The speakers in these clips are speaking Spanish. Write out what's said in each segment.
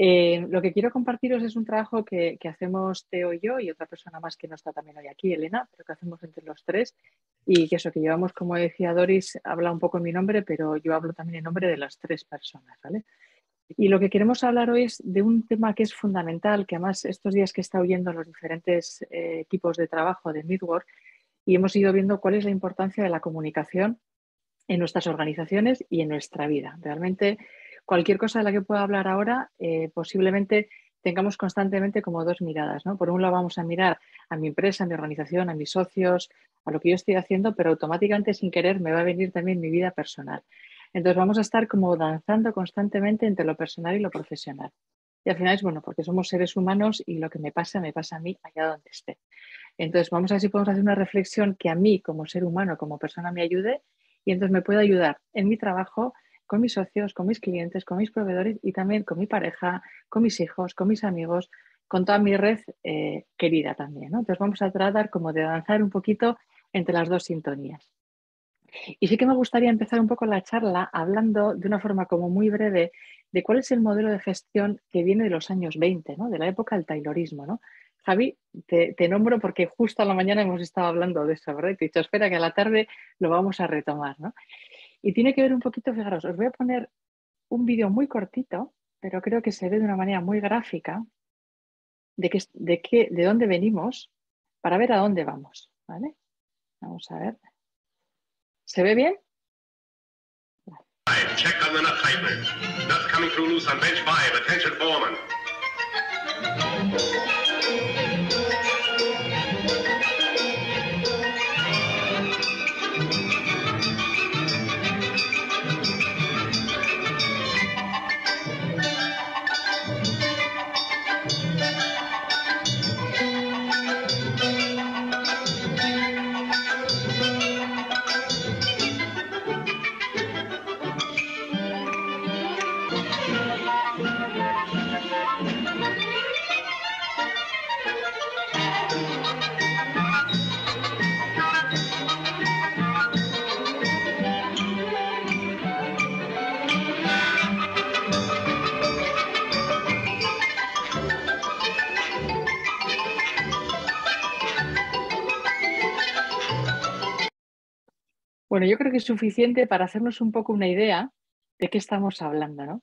Lo que quiero compartiros es un trabajo que hacemos Teo y yo y otra persona más que no está también hoy aquí, Elena, pero que hacemos entre los tres y que eso que llevamos, como decía Doris, habla un poco en mi nombre, pero yo hablo también en nombre de las tres personas, ¿vale? Y lo que queremos hablar hoy es de un tema que es fundamental, que además estos días que he estado oyendo los diferentes equipos de trabajo de Midwork y hemos ido viendo cuál es la importancia de la comunicación en nuestras organizaciones y en nuestra vida. Realmente cualquier cosa de la que pueda hablar ahora, posiblemente tengamos constantemente como dos miradas, ¿no? Por un lado vamos a mirar a mi empresa, a mi organización, a mis socios, a lo que yo estoy haciendo, pero automáticamente sin querer me va a venir también mi vida personal. Entonces vamos a estar como danzando constantemente entre lo personal y lo profesional. Y al final es bueno, porque somos seres humanos y lo que me pasa a mí allá donde esté. Entonces vamos a ver si podemos hacer una reflexión que a mí como ser humano, como persona me ayude y entonces me puede ayudar en mi trabajo, con mis socios, con mis clientes, con mis proveedores y también con mi pareja, con mis hijos, con mis amigos, con toda mi red querida también, ¿no? Entonces vamos a tratar como de avanzar un poquito entre las dos sintonías. Y sí que me gustaría empezar un poco la charla hablando de una forma como muy breve de cuál es el modelo de gestión que viene de los años 20, ¿no? De la época del taylorismo, ¿no? Javi, te nombro porque justo a la mañana hemos estado hablando de eso, ¿verdad? Te he dicho, espera que a la tarde lo vamos a retomar, ¿no? Y tiene que ver un poquito, fijaros, os voy a poner un vídeo muy cortito, pero creo que se ve de una manera muy gráfica de dónde venimos para ver a dónde vamos, ¿vale? Vamos a ver. ¿Se ve bien? Check on the nut tightener. Nuts coming through loose on bench 5. Attention, foreman. Bueno, yo creo que es suficiente para hacernos un poco una idea de qué estamos hablando, ¿no?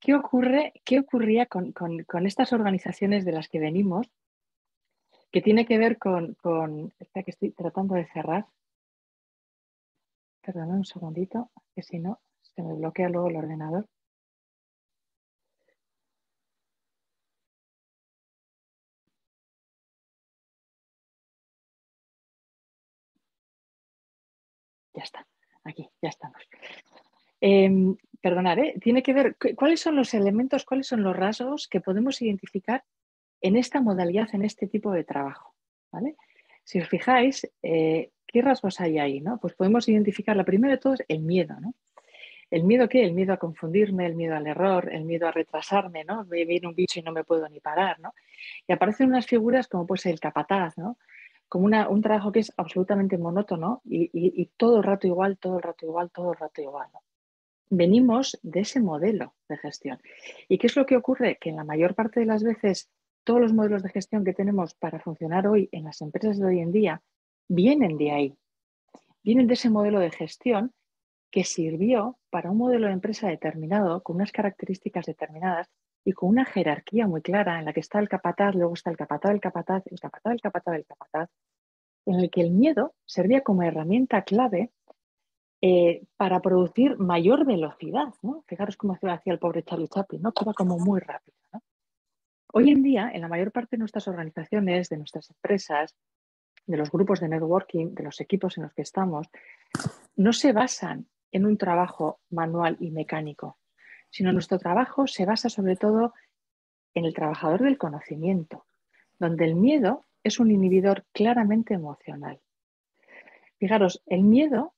¿Qué ocurría con estas organizaciones de las que venimos, que tiene que ver espera que estoy tratando de cerrar, perdón un segundito, que si no, se me bloquea luego el ordenador. Ya está, aquí, ya estamos. Perdonad, tiene que ver, ¿cuáles son los elementos, cuáles son los rasgos que podemos identificar en esta modalidad, en este tipo de trabajo? ¿Vale? Si os fijáis, ¿qué rasgos hay ahí? ¿No? Pues podemos identificar, la primera de todos, el miedo, ¿no? ¿El miedo qué? El miedo a confundirme, el miedo al error, el miedo a retrasarme, ¿no? Me viene un bicho y no me puedo ni parar, ¿no? Y aparecen unas figuras como puede ser el capataz, ¿no? Como un trabajo que es absolutamente monótono y todo el rato igual, todo el rato igual, todo el rato igual, ¿no? Venimos de ese modelo de gestión. ¿Y qué es lo que ocurre? Que en la mayor parte de las veces todos los modelos de gestión que tenemos para funcionar hoy en las empresas de hoy en día vienen de ahí, vienen de ese modelo de gestión que sirvió para un modelo de empresa determinado, con unas características determinadas y con una jerarquía muy clara en la que está el capataz, luego está el capataz, el capataz, el capataz, el capataz, el capataz, en el que el miedo servía como herramienta clave para producir mayor velocidad, ¿no? Fijaros cómo hacía el pobre Charlie Chaplin, ¿no? Que iba como muy rápido, ¿no? Hoy en día, en la mayor parte de nuestras organizaciones, de nuestras empresas, de los grupos de networking, de los equipos en los que estamos, no se basan en un trabajo manual y mecánico, sino nuestro trabajo se basa sobre todo en el trabajador del conocimiento, donde el miedo es un inhibidor claramente emocional. Fijaros, el miedo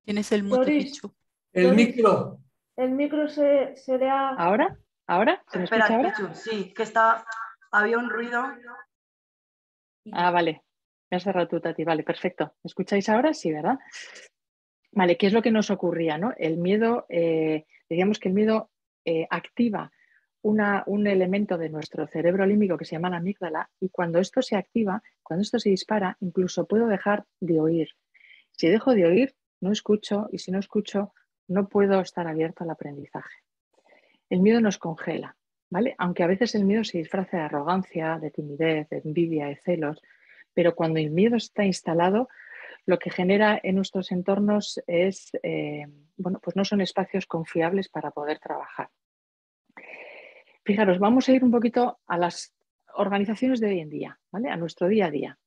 Tienes el mute, Doris, Pichu. El micro. el micro se le ha... ¿Ahora? ¿Se me escucha Espera, ahora? Pichu, sí, que había un ruido. Ah, vale. Me has cerrado tú, Tati. Vale, perfecto. ¿Me escucháis ahora? Sí, ¿verdad? Vale, ¿qué es lo que nos ocurría, ¿no? El miedo, digamos que el miedo activa un elemento de nuestro cerebro límbico que se llama la amígdala, y cuando esto se activa, cuando esto se dispara, incluso puedo dejar de oír. Si dejo de oír, no escucho, y si no escucho, no puedo estar abierto al aprendizaje. El miedo nos congela, ¿vale? Aunque a veces el miedo se disfraza de arrogancia, de timidez, de envidia, de celos, pero cuando el miedo está instalado, lo que genera en nuestros entornos es, bueno, pues no son espacios confiables para poder trabajar. Fijaros, vamos a ir un poquito a las organizaciones de hoy en día, ¿vale? A nuestro día a día.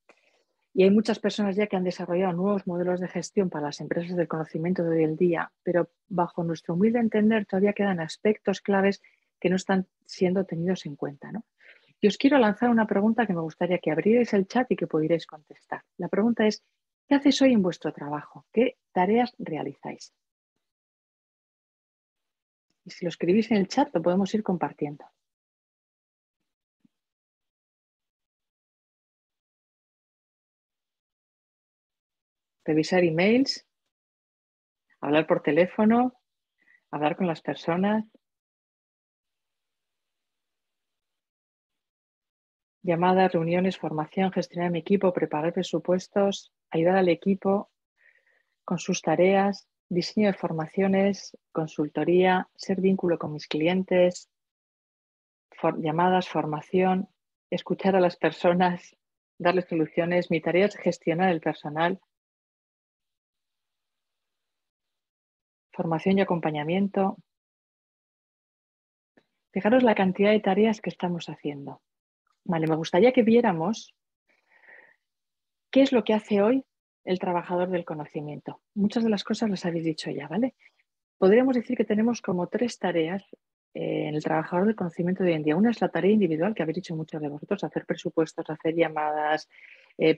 Y hay muchas personas ya que han desarrollado nuevos modelos de gestión para las empresas del conocimiento de hoy en día, pero bajo nuestro humilde entender todavía quedan aspectos claves que no están siendo tenidos en cuenta, ¿no? Y os quiero lanzar una pregunta que me gustaría que abrierais el chat y que pudierais contestar. La pregunta es, ¿qué hacéis hoy en vuestro trabajo? ¿Qué tareas realizáis? Y si lo escribís en el chat, lo podemos ir compartiendo. Revisar emails, hablar por teléfono, hablar con las personas, llamadas, reuniones, formación, gestionar mi equipo, preparar presupuestos, ayudar al equipo con sus tareas, diseño de formaciones, consultoría, ser vínculo con mis clientes, llamadas, formación, escuchar a las personas, darles soluciones. Mi tarea es gestionar el personal, formación y acompañamiento. Fijaros la cantidad de tareas que estamos haciendo. Vale, me gustaría que viéramos qué es lo que hace hoy el trabajador del conocimiento. Muchas de las cosas las habéis dicho ya, ¿vale? Podríamos decir que tenemos como tres tareas en el trabajador del conocimiento de hoy en día. Una es la tarea individual, que habéis dicho muchos de vosotros, hacer presupuestos, hacer llamadas,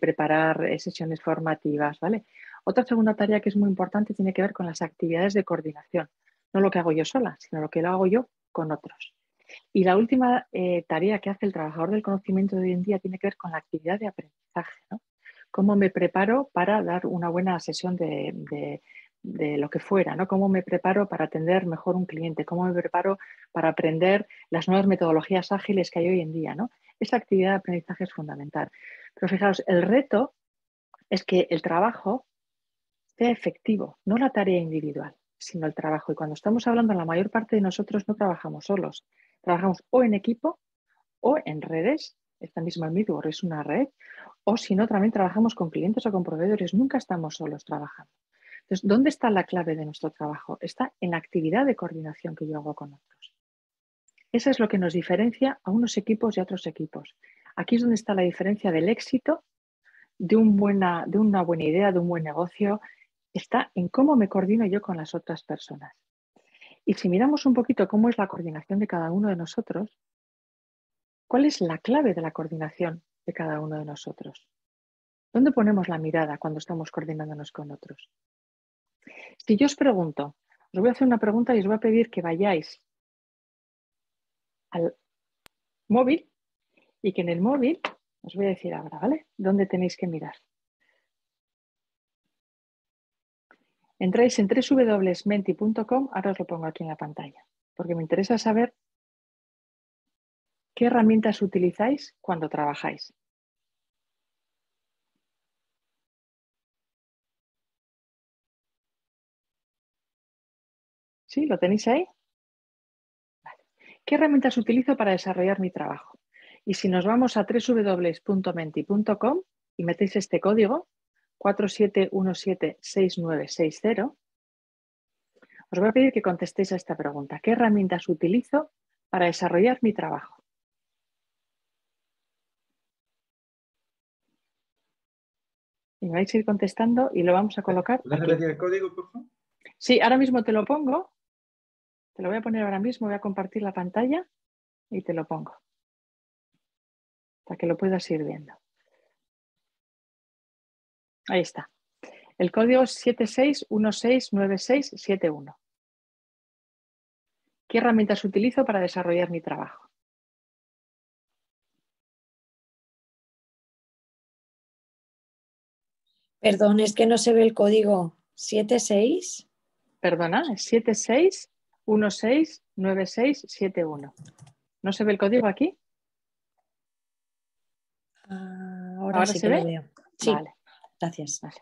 preparar sesiones formativas, ¿vale? Otra segunda tarea que es muy importante tiene que ver con las actividades de coordinación. No lo que hago yo sola, sino lo que lo hago yo con otros. Y la última tarea que hace el trabajador del conocimiento de hoy en día tiene que ver con la actividad de aprendizaje, ¿no? Cómo me preparo para dar una buena sesión de lo que fuera, ¿no? Cómo me preparo para atender mejor un cliente, cómo me preparo para aprender las nuevas metodologías ágiles que hay hoy en día, ¿no? Esa actividad de aprendizaje es fundamental. Pero fijaos, el reto es que el trabajo sea efectivo, no la tarea individual, sino el trabajo. Y cuando estamos hablando, la mayor parte de nosotros no trabajamos solos, trabajamos o en equipo o en redes. Esta misma Midword es una red, o si no, también trabajamos con clientes o con proveedores. Nunca estamos solos trabajando. Entonces, ¿dónde está la clave de nuestro trabajo? Está en la actividad de coordinación que yo hago con otros. Eso es lo que nos diferencia a unos equipos y a otros equipos. Aquí es donde está la diferencia del éxito de una buena idea, de un buen negocio. Está en cómo me coordino yo con las otras personas. Y si miramos un poquito cómo es la coordinación de cada uno de nosotros, ¿cuál es la clave de la coordinación de cada uno de nosotros? ¿Dónde ponemos la mirada cuando estamos coordinándonos con otros? Si yo os pregunto, os voy a hacer una pregunta y os voy a pedir que vayáis al móvil y que en el móvil, os voy a decir ahora, ¿vale? ¿Dónde tenéis que mirar? Entráis en www.menti.com, ahora os lo pongo aquí en la pantalla, porque me interesa saber qué herramientas utilizáis cuando trabajáis. ¿Sí? ¿Lo tenéis ahí? Vale. ¿Qué herramientas utilizo para desarrollar mi trabajo? Y si nos vamos a www.menti.com y metéis este código 47176960, os voy a pedir que contestéis a esta pregunta. ¿Qué herramientas utilizo para desarrollar mi trabajo? Y me vais a ir contestando y lo vamos a colocar ¿Puedes aquí. repetir el código, por favor? Sí, ahora mismo te lo pongo. Te lo voy a poner ahora mismo. Voy a compartir la pantalla y te lo pongo para que lo puedas ir viendo. Ahí está. El código es 76169671. ¿Qué herramientas utilizo para desarrollar mi trabajo? Perdón, es que no se ve el código. 76. Perdona, es 76169671. ¿No se ve el código aquí? Ahora sí se que ve? lo veo. Sí, Vale. gracias. Vale.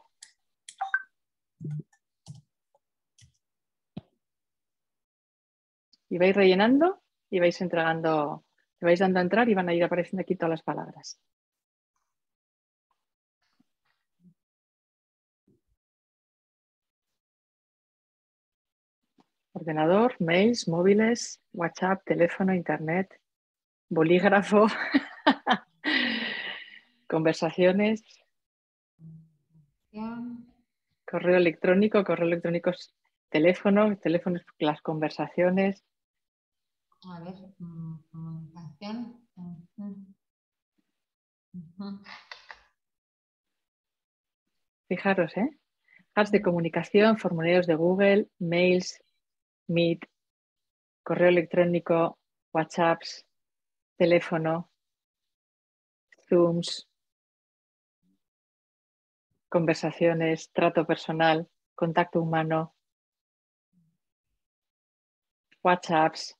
Y vais rellenando y vais entregando, le vais dando a entrar y van a ir apareciendo aquí todas las palabras. Ordenador, mails, móviles, WhatsApp, teléfono, internet, bolígrafo, conversaciones, correo electrónico es teléfono, teléfonos, las conversaciones. A ver, comunicación. Fijaros, Apps de comunicación, formularios de Google, mails, Meet, correo electrónico, WhatsApps, teléfono, Zooms, conversaciones, trato personal, contacto humano, WhatsApps.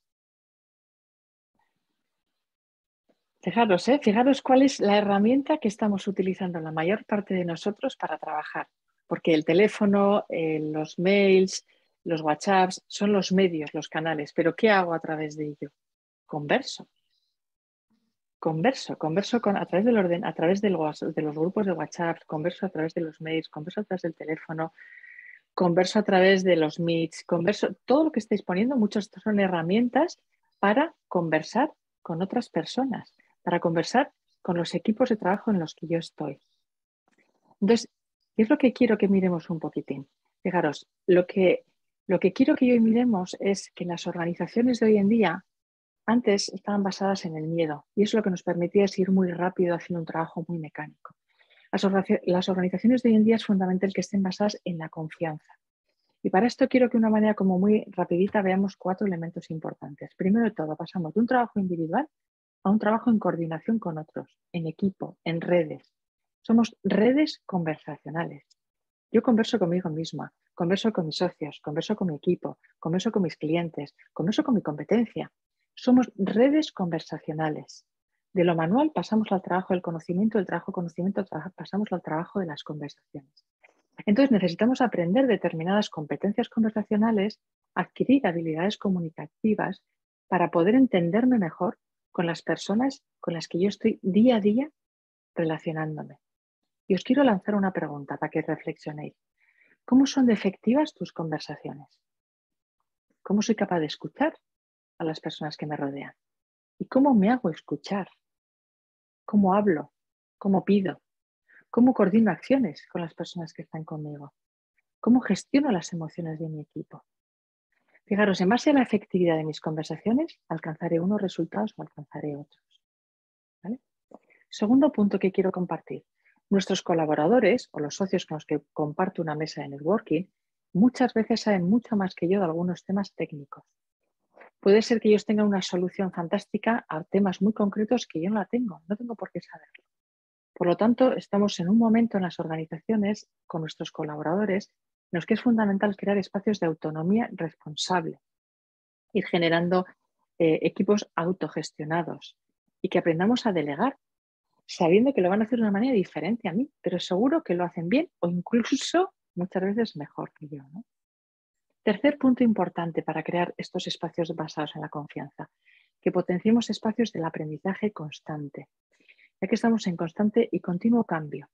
Fijaros cuál es la herramienta que estamos utilizando la mayor parte de nosotros para trabajar. Porque el teléfono, los mails, los WhatsApps son los medios, los canales. Pero ¿qué hago a través de ello? Converso a través del orden, a través de los grupos de WhatsApp, converso a través de los mails, converso a través del teléfono, converso a través de los meets, todo lo que estáis poniendo, muchas son herramientas para conversar con otras personas, para conversar con los equipos de trabajo en los que yo estoy. Entonces, ¿qué es lo que quiero que miremos un poquitín? Fijaros, lo que quiero que hoy miremos es que las organizaciones de hoy en día antes estaban basadas en el miedo y eso lo que nos permitía es ir muy rápido haciendo un trabajo muy mecánico. Las organizaciones de hoy en día es fundamental que estén basadas en la confianza. Y para esto quiero que de una manera como muy rapidita veamos 4 elementos importantes. Primero de todo, pasamos de un trabajo individual a un trabajo en coordinación con otros, en equipo, en redes. Somos redes conversacionales. Yo converso conmigo misma, converso con mis socios, converso con mi equipo, converso con mis clientes, converso con mi competencia. Somos redes conversacionales. De lo manual pasamos al trabajo del conocimiento, del trabajo conocimiento pasamos al trabajo de las conversaciones. Entonces necesitamos aprender determinadas competencias conversacionales, adquirir habilidades comunicativas para poder entenderme mejor con las personas con las que yo estoy día a día relacionándome. Y os quiero lanzar una pregunta para que reflexionéis. ¿Cómo son de efectivas tus conversaciones? ¿Cómo soy capaz de escuchar a las personas que me rodean? ¿Y cómo me hago escuchar? ¿Cómo hablo? ¿Cómo pido? ¿Cómo coordino acciones con las personas que están conmigo? ¿Cómo gestiono las emociones de mi equipo? Fijaros, en base a la efectividad de mis conversaciones, alcanzaré unos resultados o alcanzaré otros. ¿Vale? Segundo punto que quiero compartir. Nuestros colaboradores o los socios con los que comparto una mesa de networking muchas veces saben mucho más que yo de algunos temas técnicos. Puede ser que ellos tengan una solución fantástica a temas muy concretos que yo no la tengo, no tengo por qué saberlo. Por lo tanto, estamos en un momento en las organizaciones con nuestros colaboradores en los que es fundamental crear espacios de autonomía responsable, ir generando equipos autogestionados y que aprendamos a delegar, sabiendo que lo van a hacer de una manera diferente a mí, pero seguro que lo hacen bien o incluso muchas veces mejor que yo, ¿no? Tercer punto importante para crear estos espacios basados en la confianza, que potenciemos espacios del aprendizaje constante, ya que estamos en constante y continuo cambio,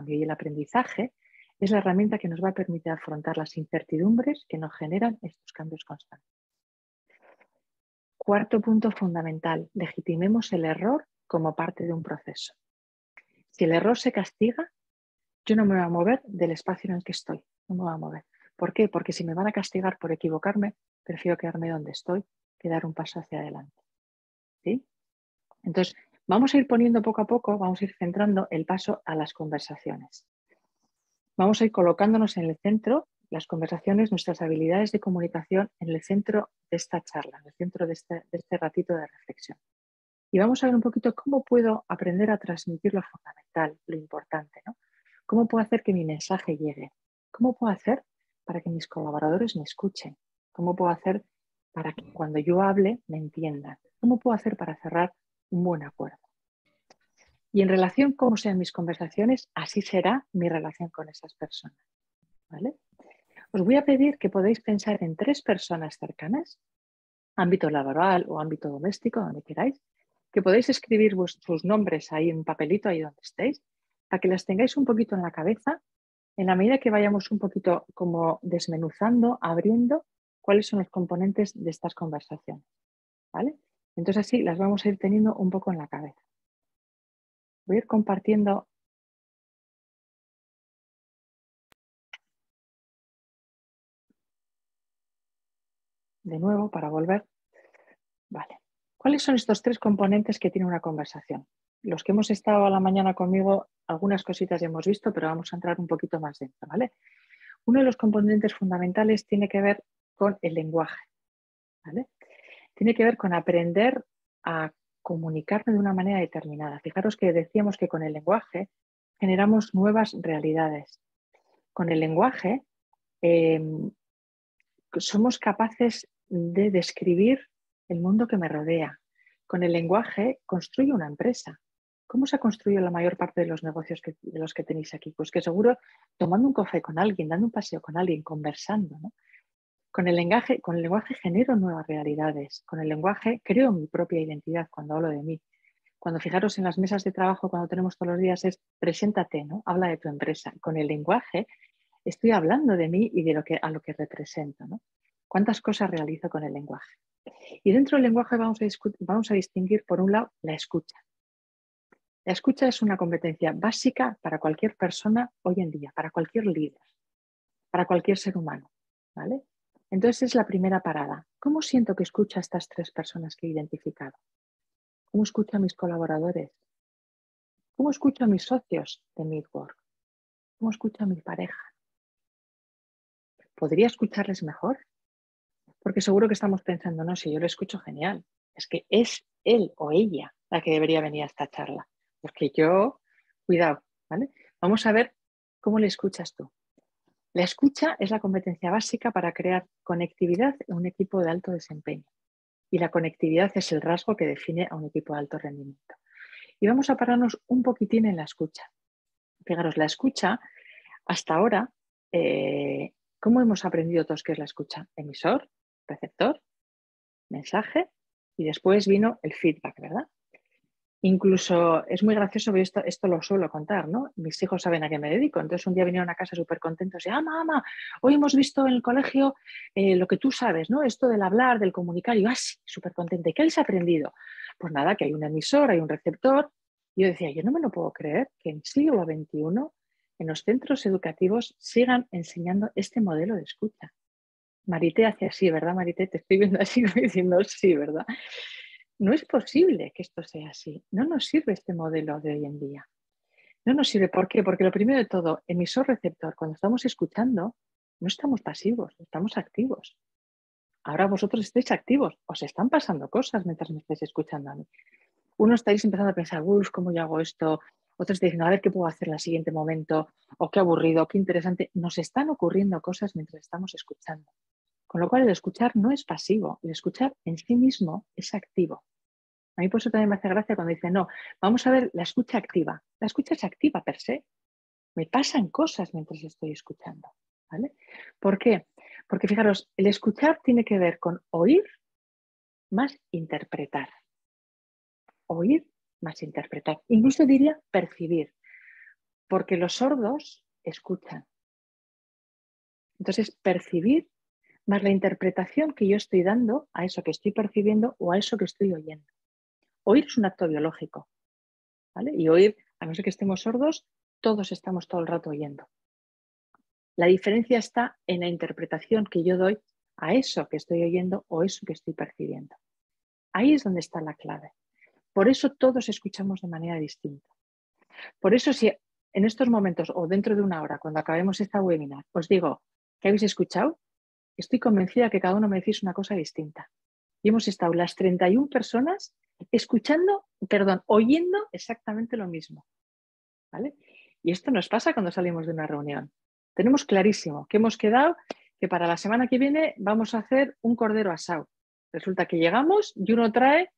y el aprendizaje es la herramienta que nos va a permitir afrontar las incertidumbres que nos generan estos cambios constantes. Cuarto punto fundamental, legitimemos el error como parte de un proceso. Si el error se castiga, yo no me voy a mover del espacio en el que estoy, no me voy a mover. ¿Por qué? Porque si me van a castigar por equivocarme, prefiero quedarme donde estoy que dar un paso hacia adelante. ¿Sí? Entonces, vamos a ir poniendo poco a poco, vamos a ir centrando el paso a las conversaciones. Vamos a ir colocándonos en el centro, las conversaciones, nuestras habilidades de comunicación en el centro de esta charla, en el centro de este ratito de reflexión. Y vamos a ver un poquito cómo puedo aprender a transmitir lo fundamental, lo importante, ¿no? ¿Cómo puedo hacer que mi mensaje llegue? ¿Cómo puedo hacer para que mis colaboradores me escuchen? ¿Cómo puedo hacer para que cuando yo hable me entiendan? ¿Cómo puedo hacer para cerrar un buen acuerdo? Y en relación cómo sean mis conversaciones, así será mi relación con esas personas. ¿Vale? Os voy a pedir que podáis pensar en 3 personas cercanas, ámbito laboral o ámbito doméstico, donde queráis, que podáis escribir sus nombres ahí en un papelito, ahí donde estéis, para que las tengáis un poquito en la cabeza, en la medida que vayamos un poquito como desmenuzando, abriendo cuáles son los componentes de estas conversaciones. ¿Vale? Entonces así las vamos a ir teniendo un poco en la cabeza. Voy a ir compartiendo. De nuevo, para volver. Vale. ¿Cuáles son estos 3 componentes que tiene una conversación? Los que hemos estado a la mañana conmigo, algunas cositas ya hemos visto, pero vamos a entrar un poquito más dentro, ¿vale? Uno de los componentes fundamentales tiene que ver con el lenguaje, ¿vale? Tiene que ver con aprender a comunicarme de una manera determinada. Fijaros que decíamos que con el lenguaje generamos nuevas realidades. Con el lenguaje somos capaces de describir el mundo que me rodea. Con el lenguaje construyo una empresa. ¿Cómo se ha construido la mayor parte de los negocios de los que tenéis aquí? Pues que seguro tomando un café con alguien, dando un paseo con alguien, conversando, ¿no? Con el lenguaje genero nuevas realidades. Con el lenguaje creo mi propia identidad cuando hablo de mí. Cuando fijaros en las mesas de trabajo, cuando tenemos todos los días, es preséntate, ¿no? Habla de tu empresa. Con el lenguaje estoy hablando de mí y de a lo que represento, ¿no? ¿Cuántas cosas realizo con el lenguaje? Y dentro del lenguaje vamos a distinguir, por un lado, la escucha. La escucha es una competencia básica para cualquier persona hoy en día, para cualquier líder, para cualquier ser humano, ¿vale? Entonces es la primera parada. ¿Cómo siento que escucho a estas 3 personas que he identificado? ¿Cómo escucho a mis colaboradores? ¿Cómo escucho a mis socios de Midwork? ¿Cómo escucho a mi pareja? ¿Podría escucharles mejor? Porque seguro que estamos pensando, no, si yo lo escucho genial, es que es él o ella la que debería venir a esta charla. Porque yo, cuidado, ¿vale? Vamos a ver cómo le escuchas tú. La escucha es la competencia básica para crear conectividad en un equipo de alto desempeño. Y la conectividad es el rasgo que define a un equipo de alto rendimiento. Y vamos a pararnos un poquitín en la escucha. Fijaros, la escucha, hasta ahora, ¿cómo hemos aprendido todos qué es la escucha? Emisor, receptor, mensaje y después vino el feedback, ¿verdad? Incluso es muy gracioso, pero esto lo suelo contar, ¿no? Mis hijos saben a qué me dedico, entonces un día vinieron a casa súper contentos y, mamá, hoy hemos visto en el colegio lo que tú sabes, ¿no? Esto del hablar, del comunicar, y yo, sí, súper contenta. ¿Y qué habéis aprendido? Pues nada, que hay un emisor, hay un receptor. Y yo decía, yo no me lo puedo creer que en siglo XXI en los centros educativos sigan enseñando este modelo de escucha. Marité hace así, ¿verdad, Marité? Te estoy viendo así diciendo sí, ¿verdad? No es posible que esto sea así. No nos sirve este modelo de hoy en día. No nos sirve. ¿Por qué? Porque lo primero de todo, emisor-receptor, cuando estamos escuchando, no estamos pasivos, estamos activos. Ahora vosotros estáis activos, os están pasando cosas mientras me estáis escuchando a mí. Uno estáis empezando a pensar, uff, ¿cómo yo hago esto? Otros dicen, a ver qué puedo hacer en el siguiente momento, o qué aburrido, qué interesante. Nos están ocurriendo cosas mientras estamos escuchando. Con lo cual el escuchar no es pasivo, el escuchar en sí mismo es activo. A mí por eso también me hace gracia cuando dicen, no, vamos a ver la escucha activa. La escucha es activa per se. Me pasan cosas mientras estoy escuchando, ¿vale? ¿Por qué? Porque fijaros, el escuchar tiene que ver con oír más interpretar. Oír más interpretar. Incluso diría percibir, porque los sordos escuchan. Entonces, percibir más la interpretación que yo estoy dando a eso que estoy percibiendo o a eso que estoy oyendo. Oír es un acto biológico, ¿vale? Y oír, a no ser que estemos sordos, todos estamos todo el rato oyendo. La diferencia está en la interpretación que yo doy a eso que estoy oyendo o eso que estoy percibiendo. Ahí es donde está la clave. Por eso todos escuchamos de manera distinta. Por eso si en estos momentos o dentro de una hora, cuando acabemos esta webinar, os digo que habéis escuchado, estoy convencida que cada uno me decís una cosa distinta. Y hemos estado las 31 personas oyendo exactamente lo mismo, ¿vale? Y esto nos pasa cuando salimos de una reunión. Tenemos clarísimo que hemos quedado que para la semana que viene vamos a hacer un cordero asado. Resulta que llegamos y uno trae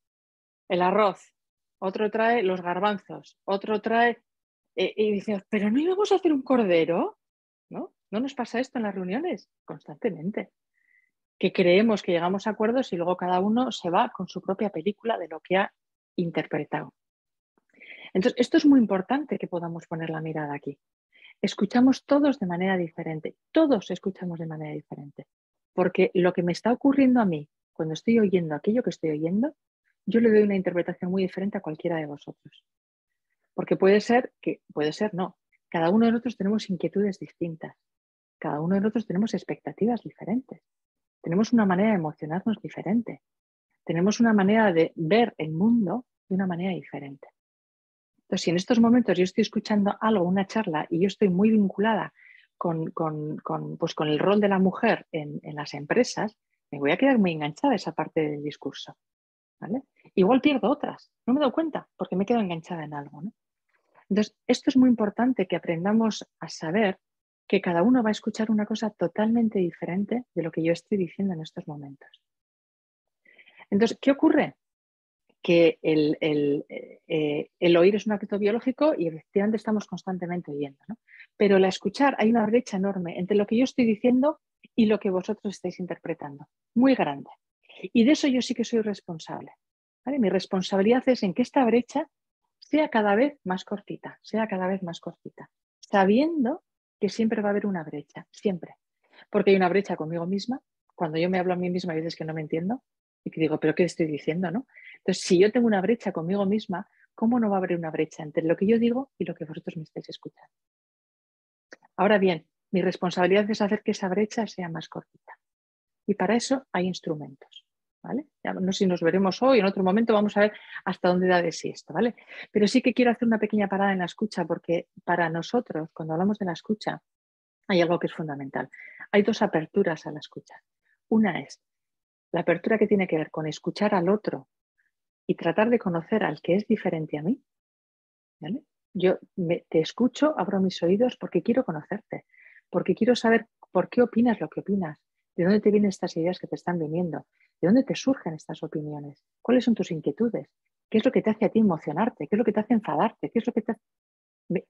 el arroz, otro trae los garbanzos, otro trae... y dice, pero no íbamos a hacer un cordero, ¿no? ¿No nos pasa esto en las reuniones? Constantemente. Que creemos que llegamos a acuerdos y luego cada uno se va con su propia película de lo que ha interpretado. Entonces, esto es muy importante que podamos poner la mirada aquí. Escuchamos todos de manera diferente, todos escuchamos de manera diferente, porque lo que me está ocurriendo a mí cuando estoy oyendo aquello que estoy oyendo, yo le doy una interpretación muy diferente a cualquiera de vosotros. Porque puede ser no. Cada uno de nosotros tenemos inquietudes distintas, cada uno de nosotros tenemos expectativas diferentes, tenemos una manera de emocionarnos diferente, tenemos una manera de ver el mundo de una manera diferente. Entonces, si en estos momentos yo estoy escuchando algo, una charla, y yo estoy muy vinculada con el rol de la mujer en las empresas, me voy a quedar muy enganchada a esa parte del discurso, ¿vale? Igual pierdo otras, no me doy cuenta porque me quedo enganchada en algo, ¿no? Entonces, esto es muy importante que aprendamos a saber que cada uno va a escuchar una cosa totalmente diferente de lo que yo estoy diciendo en estos momentos. Entonces, ¿qué ocurre? Que el oír es un acto biológico y efectivamente estamos constantemente oyendo, ¿no? Pero al escuchar hay una brecha enorme entre lo que yo estoy diciendo y lo que vosotros estáis interpretando, muy grande. Y de eso yo sí que soy responsable, ¿vale? Mi responsabilidad es en que esta brecha sea cada vez más cortita, sabiendo que siempre va a haber una brecha, siempre. Porque hay una brecha conmigo misma, cuando yo me hablo a mí misma hay veces que no me entiendo y que digo, ¿pero qué estoy diciendo, no? Entonces, si yo tengo una brecha conmigo misma, ¿cómo no va a haber una brecha entre lo que yo digo y lo que vosotros me estáis escuchando? Ahora bien, mi responsabilidad es hacer que esa brecha sea más cortita. Y para eso hay instrumentos, ¿vale? Ya no sé si nos veremos hoy, en otro momento vamos a ver hasta dónde da de sí esto, ¿vale? Pero sí que quiero hacer una pequeña parada en la escucha, porque para nosotros, cuando hablamos de la escucha, hay algo que es fundamental. Hay dos aperturas a la escucha. Una es la apertura que tiene que ver con escuchar al otro y tratar de conocer al que es diferente a mí, ¿vale? Yo te escucho, abro mis oídos porque quiero conocerte, porque quiero saber por qué opinas lo que opinas, de dónde te vienen estas ideas que te están viniendo, de dónde te surgen estas opiniones, cuáles son tus inquietudes, qué es lo que te hace a ti emocionarte, qué es lo que te hace enfadarte, qué es lo que te...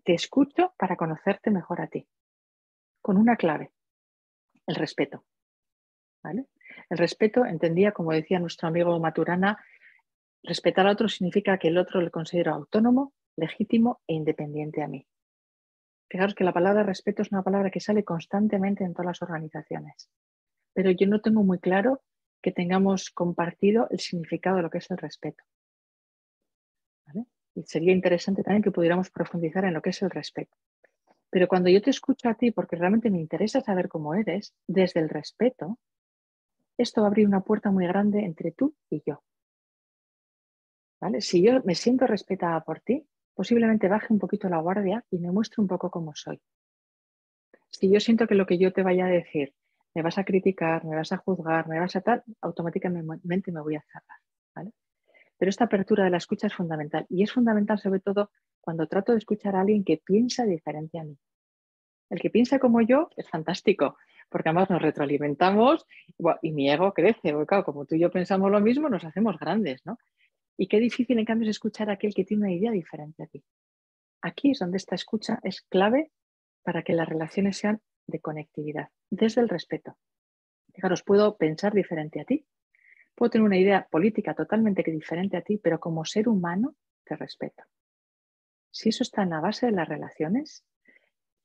Te escucho para conocerte mejor a ti, con una clave, el respeto, ¿vale? El respeto, entendía, como decía nuestro amigo Maturana, respetar a otro significa que el otro le considero autónomo, legítimo e independiente a mí. Fijaros que la palabra respeto es una palabra que sale constantemente en todas las organizaciones, pero yo no tengo muy claro que tengamos compartido el significado de lo que es el respeto, ¿vale? Y sería interesante también que pudiéramos profundizar en lo que es el respeto. Pero cuando yo te escucho a ti, porque realmente me interesa saber cómo eres, desde el respeto, esto va a abrir una puerta muy grande entre tú y yo, ¿vale? Si yo me siento respetada por ti, posiblemente baje un poquito la guardia y me muestre un poco cómo soy. Si yo siento que lo que yo te vaya a decir me vas a criticar, me vas a juzgar, me vas a tal, automáticamente me voy a cerrar, ¿vale? Pero esta apertura de la escucha es fundamental y es fundamental sobre todo cuando trato de escuchar a alguien que piensa diferente a mí. El que piensa como yo es fantástico, porque además nos retroalimentamos y mi ego crece, porque claro, como tú y yo pensamos lo mismo, nos hacemos grandes, ¿no? Y qué difícil en cambio es escuchar a aquel que tiene una idea diferente a ti. Aquí es donde esta escucha es clave para que las relaciones sean de conectividad, desde el respeto. Fijaros, puedo pensar diferente a ti, puedo tener una idea política totalmente diferente a ti, pero como ser humano te respeto. Si eso está en la base de las relaciones,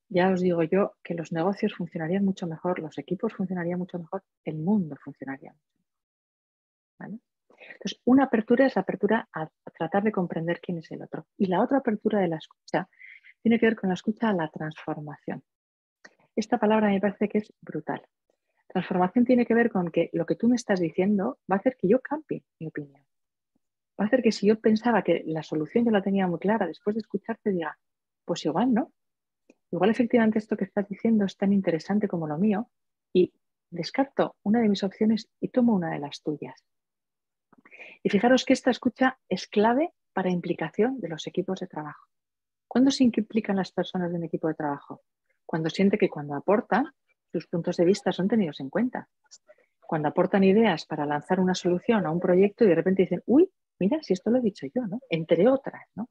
ya os digo yo que los negocios funcionarían mucho mejor, los equipos funcionarían mucho mejor, el mundo funcionaría mucho mejor, ¿vale? Entonces, una apertura es la apertura a tratar de comprender quién es el otro. Y la otra apertura de la escucha tiene que ver con la escucha a la transformación. Esta palabra me parece que es brutal. Transformación tiene que ver con que lo que tú me estás diciendo va a hacer que yo cambie mi opinión. Va a hacer que si yo pensaba que la solución yo la tenía muy clara, después de escucharte diga, pues igual no. Igual efectivamente esto que estás diciendo es tan interesante como lo mío y descarto una de mis opciones y tomo una de las tuyas. Y fijaros que esta escucha es clave para implicación de los equipos de trabajo. ¿Cuándo se implican las personas de un equipo de trabajo? Cuando siente que cuando aportan, sus puntos de vista son tenidos en cuenta. Cuando aportan ideas para lanzar una solución a un proyecto y de repente dicen, uy, mira, si esto lo he dicho yo, ¿no? Entre otras, ¿no?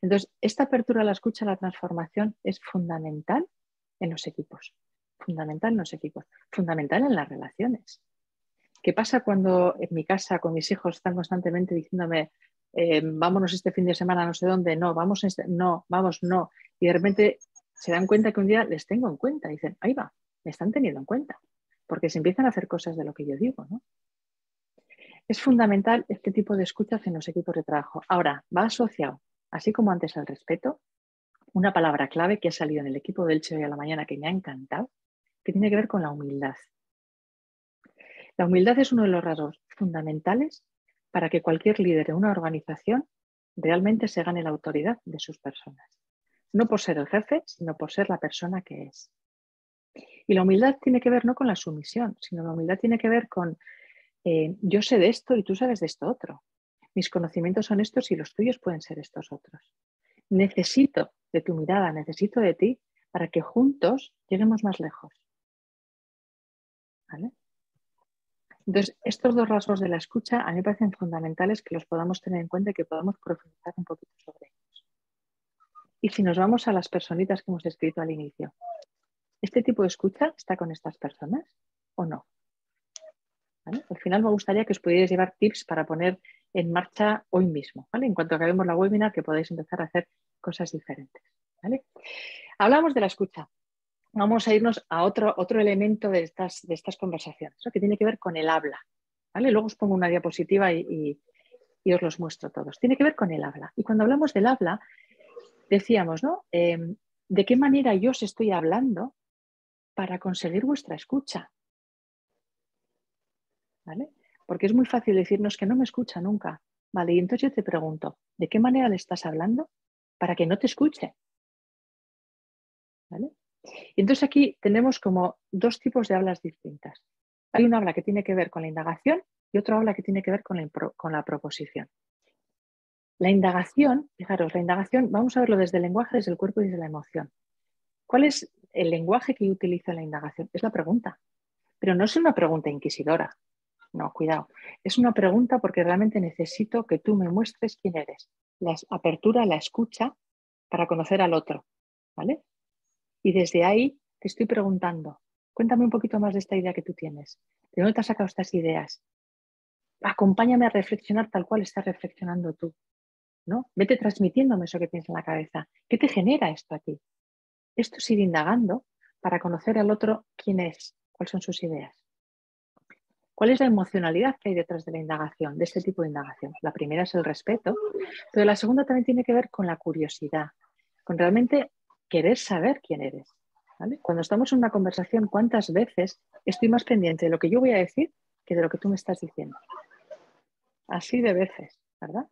Entonces, esta apertura a la escucha, a la transformación es fundamental en los equipos. Fundamental en los equipos. Fundamental en las relaciones. ¿Qué pasa cuando en mi casa con mis hijos están constantemente diciéndome vámonos este fin de semana no sé dónde, no, vamos, no, vamos, no, y de repente se dan cuenta que un día les tengo en cuenta, y dicen, ahí va, me están teniendo en cuenta, porque se empiezan a hacer cosas de lo que yo digo, ¿no? Es fundamental este tipo de escuchas en los equipos de trabajo. Ahora, va asociado, así como antes al respeto, una palabra clave que ha salido en el equipo del Che hoy a la mañana que me ha encantado, que tiene que ver con la humildad. La humildad es uno de los rasgos fundamentales para que cualquier líder de una organización realmente se gane la autoridad de sus personas. No por ser el jefe, sino por ser la persona que es. Y la humildad tiene que ver no con la sumisión, sino la humildad tiene que ver con yo sé de esto y tú sabes de esto otro. Mis conocimientos son estos y los tuyos pueden ser estos otros. Necesito de tu mirada, necesito de ti para que juntos lleguemos más lejos. ¿Vale? Entonces, estos dos rasgos de la escucha a mí me parecen fundamentales que los podamos tener en cuenta y que podamos profundizar un poquito sobre ellos. Y si nos vamos a las personitas que hemos escrito al inicio, ¿este tipo de escucha está con estas personas o no? ¿Vale? Al final me gustaría que os pudierais llevar tips para poner en marcha hoy mismo, ¿vale? En cuanto acabemos la webinar, que podáis empezar a hacer cosas diferentes, ¿vale? Hablamos de la escucha. Vamos a irnos a otro elemento de estas conversaciones, ¿no? Que tiene que ver con el habla. ¿Vale? Luego os pongo una diapositiva y os los muestro todos. Tiene que ver con el habla. Y cuando hablamos del habla, decíamos, ¿no? ¿De qué manera yo os estoy hablando para conseguir vuestra escucha? ¿Vale? Porque es muy fácil decirnos que no me escucha nunca. Vale, y entonces yo te pregunto, ¿de qué manera le estás hablando para que no te escuche? ¿Vale? Y entonces aquí tenemos como dos tipos de hablas distintas. Hay un habla que tiene que ver con la indagación y otro habla que tiene que ver con la proposición. La indagación, fijaros, la indagación, vamos a verlo desde el lenguaje, desde el cuerpo y desde la emoción. ¿Cuál es el lenguaje que utiliza la indagación? Es la pregunta. Pero no es una pregunta inquisidora. No, cuidado. Es una pregunta porque realmente necesito que tú me muestres quién eres. La apertura, la escucha para conocer al otro. ¿Vale? Y desde ahí te estoy preguntando, cuéntame un poquito más de esta idea que tú tienes. ¿De dónde te has sacado estas ideas? Acompáñame a reflexionar tal cual estás reflexionando tú, ¿no? Vete transmitiéndome eso que tienes en la cabeza. ¿Qué te genera esto a ti? Esto es ir indagando para conocer al otro quién es, cuáles son sus ideas. ¿Cuál es la emocionalidad que hay detrás de la indagación, de este tipo de indagación? La primera es el respeto, pero la segunda también tiene que ver con la curiosidad, con realmente querer saber quién eres. ¿Vale? Cuando estamos en una conversación, ¿cuántas veces estoy más pendiente de lo que yo voy a decir que de lo que tú me estás diciendo? Así de veces, ¿verdad?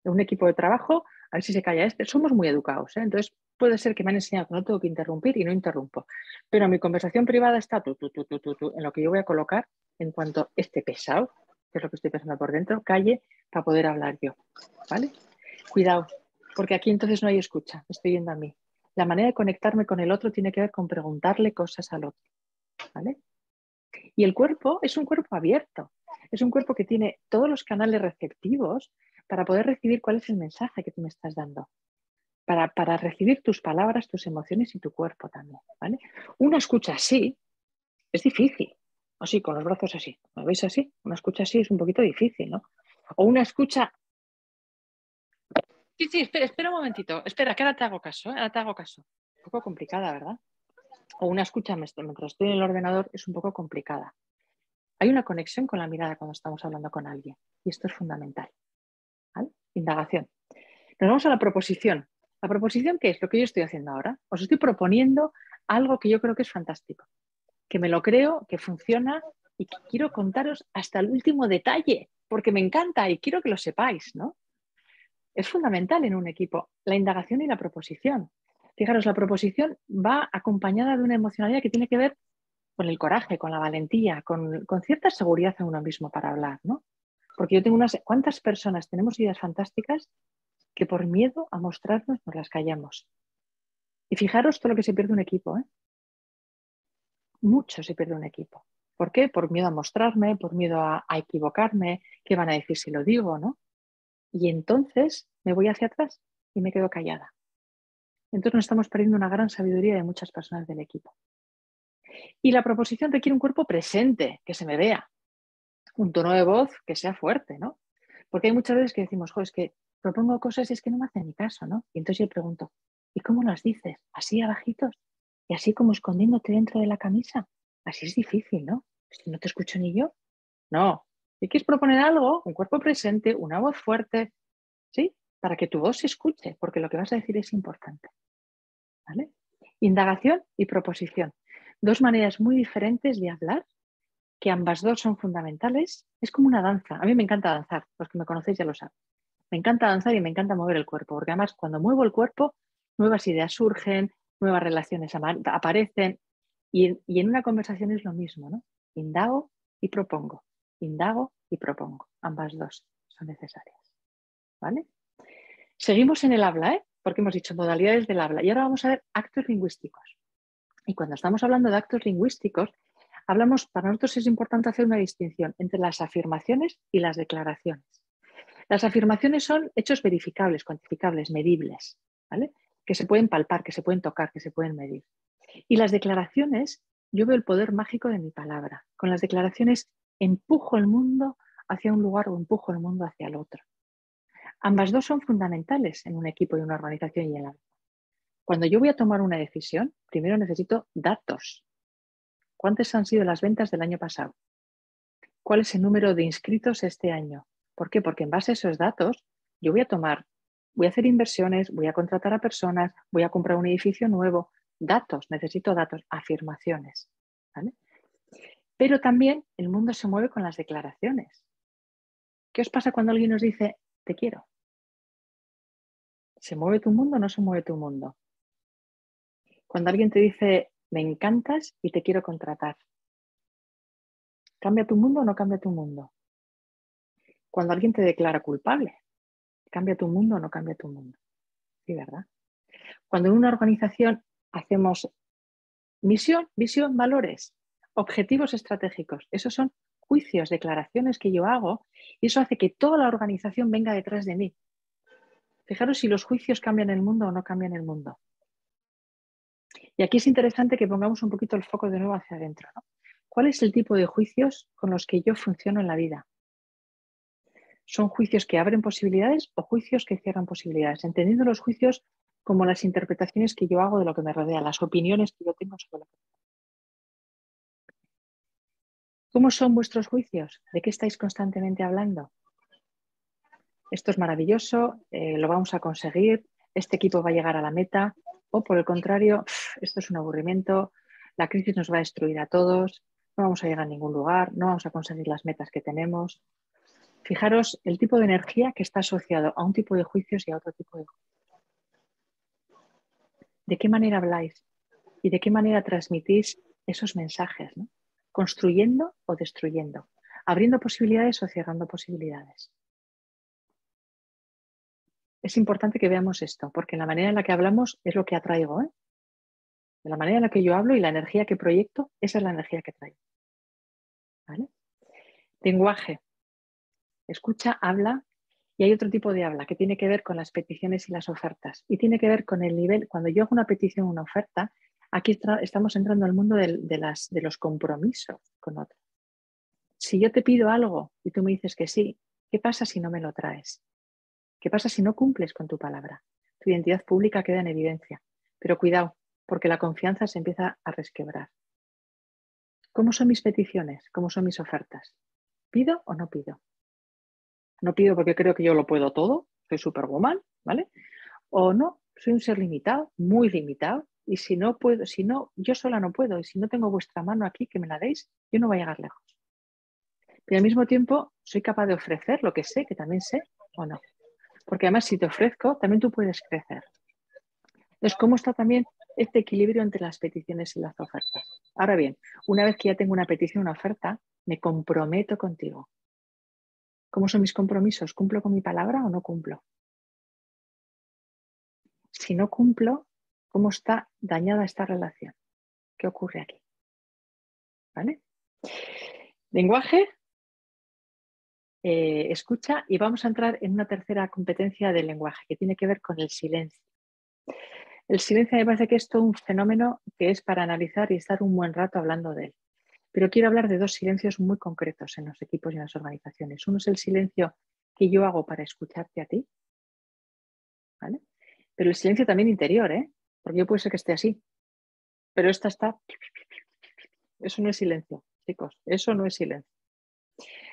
En un equipo de trabajo, a ver si se calla este. Somos muy educados, ¿eh? Entonces puede ser que me han enseñado que no tengo que interrumpir y no interrumpo. Pero mi conversación privada está tú, en lo que yo voy a colocar en cuanto este pesado, que es lo que estoy pensando por dentro, calle para poder hablar yo. ¿Vale? Cuidado, porque aquí entonces no hay escucha, me estoy yendo a mí. La manera de conectarme con el otro tiene que ver con preguntarle cosas al otro. ¿Vale? Y el cuerpo es un cuerpo abierto, es un cuerpo que tiene todos los canales receptivos para poder recibir cuál es el mensaje que tú me estás dando, para recibir tus palabras, tus emociones y tu cuerpo también. ¿Vale? Una escucha así es difícil, así, con los brazos así, ¿lo veis así? Una escucha así es un poquito difícil, ¿no? O una escucha... Sí, espera un momentito, espera, que ahora te hago caso, ahora te hago caso. Un poco complicada, ¿verdad? O una escucha mientras estoy en el ordenador es un poco complicada. Hay una conexión con la mirada cuando estamos hablando con alguien y esto es fundamental. ¿Vale? Indagación. Nos vamos a la proposición. ¿La proposición qué es? Lo que yo estoy haciendo ahora. Os estoy proponiendo algo que yo creo que es fantástico, que me lo creo, que funciona y que quiero contaros hasta el último detalle, porque me encanta y quiero que lo sepáis, ¿no? Es fundamental en un equipo la indagación y la proposición. Fijaros, la proposición va acompañada de una emocionalidad que tiene que ver con el coraje, con la valentía, con cierta seguridad en uno mismo para hablar, ¿no? Porque yo tengo ¿cuántas personas tenemos ideas fantásticas que por miedo a mostrarnos nos las callamos. Y fijaros todo lo que se pierde un equipo, ¿eh? Mucho se pierde un equipo. ¿Por qué? Por miedo a mostrarme, por miedo a equivocarme, qué van a decir si lo digo, ¿no? Y entonces me voy hacia atrás y me quedo callada. Entonces nos estamos perdiendo una gran sabiduría de muchas personas del equipo. Y la proposición requiere un cuerpo presente, que se me vea, un tono de voz que sea fuerte, ¿no? Porque hay muchas veces que decimos, es que propongo cosas y es que no me hacen ni caso, ¿no? Y entonces yo pregunto, ¿y cómo las dices? ¿Así abajitos? ¿Y así como escondiéndote dentro de la camisa? Así es difícil, ¿no? Si no te escucho ni yo. No. Si quieres proponer algo, un cuerpo presente, una voz fuerte, ¿sí? Para que tu voz se escuche, porque lo que vas a decir es importante. ¿Vale? Indagación y proposición. Dos maneras muy diferentes de hablar, que ambas dos son fundamentales. Es como una danza. A mí me encanta danzar, los que me conocéis ya lo saben. Me encanta danzar y me encanta mover el cuerpo, porque además cuando muevo el cuerpo, nuevas ideas surgen, nuevas relaciones aparecen y en una conversación es lo mismo, ¿no? Indago y propongo. Indago y propongo. Ambas dos son necesarias. ¿Vale? Seguimos en el habla, ¿eh? Porque hemos dicho modalidades del habla. Y ahora vamos a ver actos lingüísticos. Y cuando estamos hablando de actos lingüísticos, para nosotros es importante hacer una distinción entre las afirmaciones y las declaraciones. Las afirmaciones son hechos verificables, cuantificables, medibles, ¿vale? Que se pueden palpar, que se pueden tocar, que se pueden medir. Y las declaraciones, yo veo el poder mágico de mi palabra. Con las declaraciones empujo el mundo hacia un lugar o empujo el mundo hacia el otro. Ambas dos son fundamentales en un equipo y una organización y en la vida. Cuando yo voy a tomar una decisión, primero necesito datos. ¿Cuántas han sido las ventas del año pasado? ¿Cuál es el número de inscritos este año? ¿Por qué? Porque en base a esos datos yo voy a hacer inversiones, voy a contratar a personas, voy a comprar un edificio nuevo. Datos, necesito datos, afirmaciones. ¿Vale? Pero también el mundo se mueve con las declaraciones. ¿Qué os pasa cuando alguien os dice, te quiero? ¿Se mueve tu mundo o no se mueve tu mundo? Cuando alguien te dice, me encantas y te quiero contratar, ¿cambia tu mundo o no cambia tu mundo? Cuando alguien te declara culpable, ¿cambia tu mundo o no cambia tu mundo? Sí, ¿verdad? Cuando en una organización hacemos misión, visión, valores, objetivos estratégicos, esos son juicios, declaraciones que yo hago y eso hace que toda la organización venga detrás de mí. Fijaros si los juicios cambian el mundo o no cambian el mundo. Y aquí es interesante que pongamos un poquito el foco de nuevo hacia adentro, ¿no? ¿Cuál es el tipo de juicios con los que yo funciono en la vida? ¿Son juicios que abren posibilidades o juicios que cierran posibilidades? Entendiendo los juicios como las interpretaciones que yo hago de lo que me rodea, las opiniones que yo tengo sobre lo que me rodea. ¿Cómo son vuestros juicios? ¿De qué estáis constantemente hablando? Esto es maravilloso, lo vamos a conseguir, este equipo va a llegar a la meta, o por el contrario, esto es un aburrimiento, la crisis nos va a destruir a todos, no vamos a llegar a ningún lugar, no vamos a conseguir las metas que tenemos. Fijaros el tipo de energía que está asociado a un tipo de juicios y a otro tipo de juicios. ¿De qué manera habláis? ¿Y de qué manera transmitís esos mensajes, ¿no? ¿Construyendo o destruyendo? ¿Abriendo posibilidades o cerrando posibilidades? Es importante que veamos esto, porque la manera en la que hablamos es lo que atraigo, ¿eh? De la manera en la que yo hablo y la energía que proyecto, esa es la energía que traigo. ¿Vale? Lenguaje. Escucha, habla, y hay otro tipo de habla que tiene que ver con las peticiones y las ofertas. Y tiene que ver con el nivel, cuando yo hago una petición o una oferta, aquí estamos entrando al mundo de los compromisos con otros. Si yo te pido algo y tú me dices que sí, ¿qué pasa si no me lo traes? ¿Qué pasa si no cumples con tu palabra? Tu identidad pública queda en evidencia. Pero cuidado, porque la confianza se empieza a resquebrar. ¿Cómo son mis peticiones? ¿Cómo son mis ofertas? ¿Pido o no pido? No pido porque creo que yo lo puedo todo, soy superwoman, ¿vale? O no, soy un ser limitado, muy limitado, y si no puedo, si no, yo sola no puedo, y si no tengo vuestra mano aquí que me la deis, yo no voy a llegar lejos. Pero al mismo tiempo, soy capaz de ofrecer lo que sé, que también sé, o no. Porque además, si te ofrezco, también tú puedes crecer. Entonces, ¿cómo está también este equilibrio entre las peticiones y las ofertas? Ahora bien, una vez que ya tengo una petición, una oferta, me comprometo contigo. ¿Cómo son mis compromisos? ¿Cumplo con mi palabra o no cumplo? si no cumplo, cómo está dañada esta relación. ¿Qué ocurre aquí? ¿Vale? Lenguaje, escucha, y vamos a entrar en una tercera competencia del lenguaje que tiene que ver con el silencio. El silencio me parece que es todo un fenómeno que es para analizar y estar un buen rato hablando de él. Pero quiero hablar de dos silencios muy concretos en los equipos y en las organizaciones. Uno es el silencio que yo hago para escucharte a ti, ¿vale? Pero el silencio también interior, ¿eh? Porque yo puede ser que esté así, pero esta está... Eso no es silencio, chicos, eso no es silencio.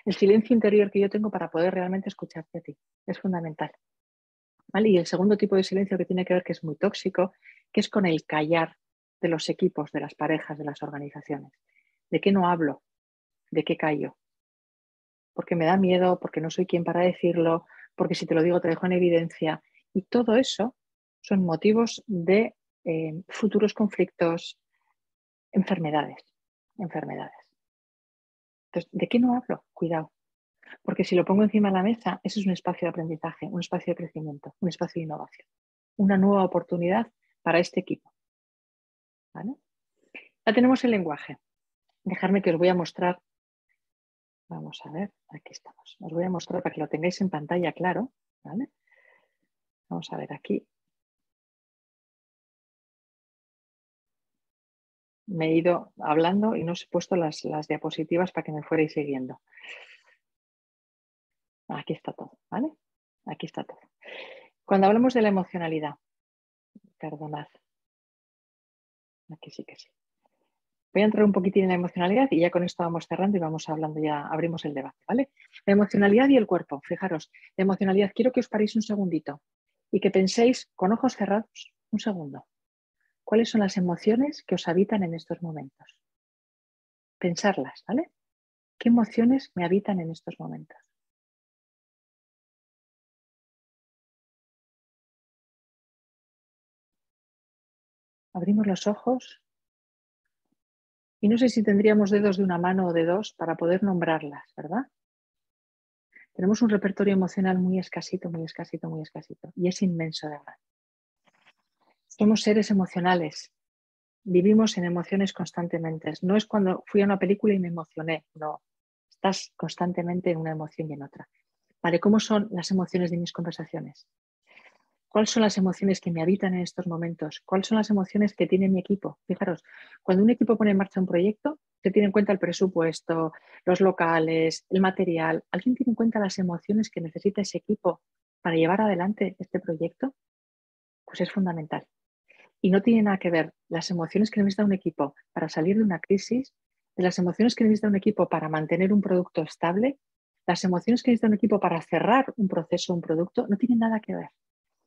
El silencio interior que yo tengo para poder realmente escucharte a ti es fundamental, ¿vale? Y el segundo tipo de silencio que tiene que ver, que es muy tóxico, que es con el callar de los equipos, de las parejas, de las organizaciones. ¿De qué no hablo? ¿De qué callo? Porque me da miedo, porque no soy quien para decirlo, porque si te lo digo te dejo en evidencia. Y todo eso son motivos de futuros conflictos, enfermedades. Entonces, ¿de qué no hablo? Cuidado. Porque si lo pongo encima de la mesa, eso es un espacio de aprendizaje, un espacio de crecimiento, un espacio de innovación, una nueva oportunidad para este equipo. ¿Vale? Ya tenemos el lenguaje. Dejadme que os voy a mostrar. Vamos a ver, aquí estamos. Os voy a mostrar para que lo tengáis en pantalla claro. ¿Vale? Vamos a ver aquí. Me he ido hablando y no os he puesto las diapositivas para que me fuerais siguiendo. Aquí está todo, ¿vale? Aquí está todo. Cuando hablamos de la emocionalidad, perdonad, aquí sí que sí. Voy a entrar un poquitín en la emocionalidad y ya con esto vamos cerrando y vamos hablando, ya abrimos el debate, ¿vale? La emocionalidad y el cuerpo, fijaros, la emocionalidad, quiero que os paréis un segundito y que penséis con ojos cerrados, un segundo, ¿cuáles son las emociones que os habitan en estos momentos? Pensarlas, ¿vale? ¿Qué emociones me habitan en estos momentos? Abrimos los ojos y no sé si tendríamos dedos de una mano o de dos para poder nombrarlas, ¿verdad? Tenemos un repertorio emocional muy escasito, muy escasito, muy escasito y es inmenso de verdad. Somos seres emocionales, vivimos en emociones constantemente. No es cuando fui a una película y me emocioné, no. Estás constantemente en una emoción y en otra. Vale, ¿cómo son las emociones de mis conversaciones? ¿Cuáles son las emociones que me habitan en estos momentos? ¿Cuáles son las emociones que tiene mi equipo? Fijaros, cuando un equipo pone en marcha un proyecto, se tiene en cuenta el presupuesto, los locales, el material. ¿Alguien tiene en cuenta las emociones que necesita ese equipo para llevar adelante este proyecto? Pues es fundamental. Y no tiene nada que ver las emociones que necesita un equipo para salir de una crisis, de las emociones que necesita un equipo para mantener un producto estable, las emociones que necesita un equipo para cerrar un proceso, un producto, no tienen nada que ver.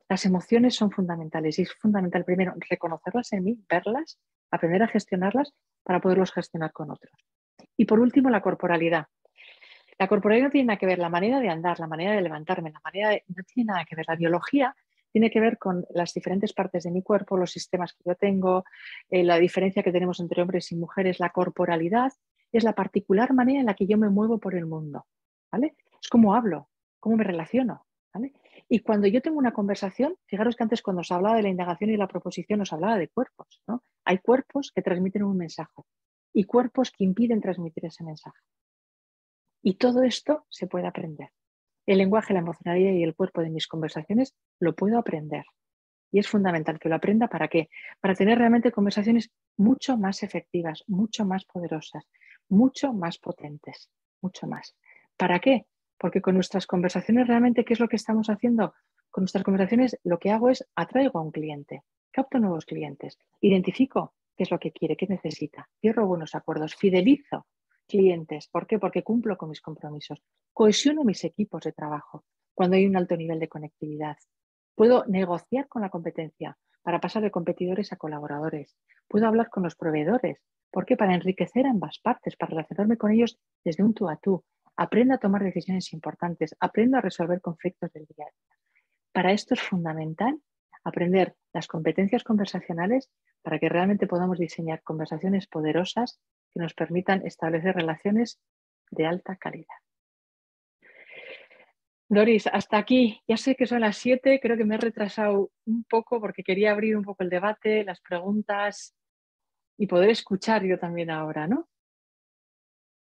Las emociones son fundamentales y es fundamental primero reconocerlas en mí, verlas, aprender a gestionarlas para poderlos gestionar con otros. Y por último, la corporalidad. La corporalidad no tiene nada que ver la manera de andar, la manera de levantarme, no tiene nada que ver. La biología tiene que ver con las diferentes partes de mi cuerpo, los sistemas que yo tengo, la diferencia que tenemos entre hombres y mujeres. La corporalidad es la particular manera en la que yo me muevo por el mundo, ¿vale? Es cómo hablo, cómo me relaciono, ¿vale? Y cuando yo tengo una conversación, fijaros que antes cuando os hablaba de la indagación y la proposición os hablaba de cuerpos, ¿no? Hay cuerpos que transmiten un mensaje y cuerpos que impiden transmitir ese mensaje. Y todo esto se puede aprender. El lenguaje, la emocionalidad y el cuerpo de mis conversaciones lo puedo aprender. Y es fundamental que lo aprenda. ¿Para qué? Para tener realmente conversaciones mucho más efectivas, mucho más poderosas, mucho más potentes, mucho más. ¿Para qué? Porque con nuestras conversaciones realmente, ¿qué es lo que estamos haciendo? Con nuestras conversaciones lo que hago es atraigo a un cliente, capto nuevos clientes, identifico qué es lo que quiere, qué necesita, cierro buenos acuerdos, fidelizo clientes. ¿Por qué? Porque cumplo con mis compromisos, cohesiono mis equipos de trabajo cuando hay un alto nivel de conectividad. Puedo negociar con la competencia para pasar de competidores a colaboradores. Puedo hablar con los proveedores. ¿Por qué? Para enriquecer a ambas partes, para relacionarme con ellos desde un tú a tú. Aprendo a tomar decisiones importantes, aprendo a resolver conflictos del día a día. Para esto es fundamental aprender las competencias conversacionales para que realmente podamos diseñar conversaciones poderosas que nos permitan establecer relaciones de alta calidad. Doris, hasta aquí. Ya sé que son las 7, creo que me he retrasado un poco porque quería abrir un poco el debate, las preguntas y poder escuchar yo también ahora, ¿no?